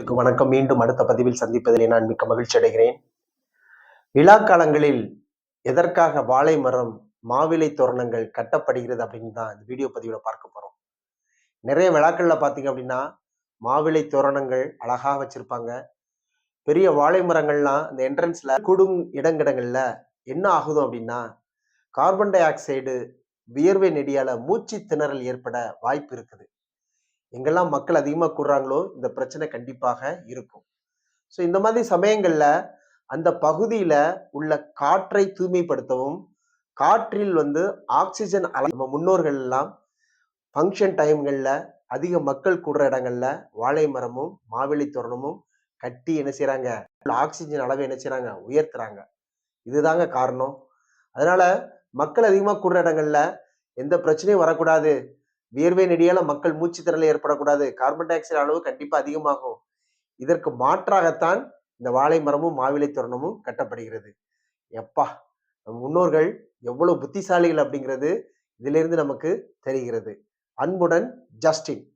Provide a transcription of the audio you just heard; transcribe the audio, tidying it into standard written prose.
வணக்கம். மீண்டும் அடுத்த பதிவில் சந்திப்பதிலே நான் மிக்க மகிழ்ச்சி அடைகிறேன். விழா காலங்களில் எதற்காக வாழை மரம், மாவிலை தோரணங்கள் கட்டப்படுகிறது அப்படின்னு தான் இந்த வீடியோ பதிவுல பார்க்க போறோம். நிறைய விழாக்கள்ல பார்த்தீங்க அப்படின்னா, மாவிலை தோரணங்கள் அழகா வச்சிருப்பாங்க. பெரிய வாழை மரங்கள்லாம் இந்த என்ட்ரன்ஸ்ல கூடும் இடங்கிடங்கள்ல என்ன ஆகுது அப்படின்னா, கார்பன் டை ஆக்சைடு வியர்வை நெடியால மூச்சு திணறல் ஏற்பட வாய்ப்பு இருக்குது. எங்கெல்லாம் மக்கள் அதிகமா கூடுறாங்களோ, இந்த பிரச்சனை கண்டிப்பாக இருக்கும். ஸோ இந்த மாதிரி சமயங்கள்ல அந்த பகுதியில உள்ள காற்றை தூய்மைப்படுத்தவும், காற்றில் ஆக்ஸிஜன் நம்ம முன்னோர்கள் எல்லாம் ஃபங்ஷன் டைம்கள்ல அதிக மக்கள் கூடுற இடங்கள்ல வாழை மரமும், மாவிலை தோரணமும் கட்டி என்ன செய்றாங்க? ஆக்ஸிஜன் அளவை என்ன செய்றாங்க? உயர்த்துறாங்க. இதுதாங்க காரணம். அதனால மக்கள் அதிகமா கூடுற இடங்கள்ல எந்த பிரச்சனையும் வரக்கூடாது. வியர்வை நெடியால மக்கள் மூச்சு திணறல் ஏற்படக்கூடாது. கார்பன் டை ஆக்சைடு அளவு கண்டிப்பா அதிகமாகும். இதற்கு மாற்றாகத்தான் இந்த வாழை மரமும், மாவிலை தோரணமும் கட்டப்படுகிறது. எப்பா! நம் முன்னோர்கள் எவ்வளவு புத்திசாலிகள் அப்படிங்கிறது இதிலிருந்து நமக்கு தெரிகிறது. அன்புடன் ஜஸ்டின்.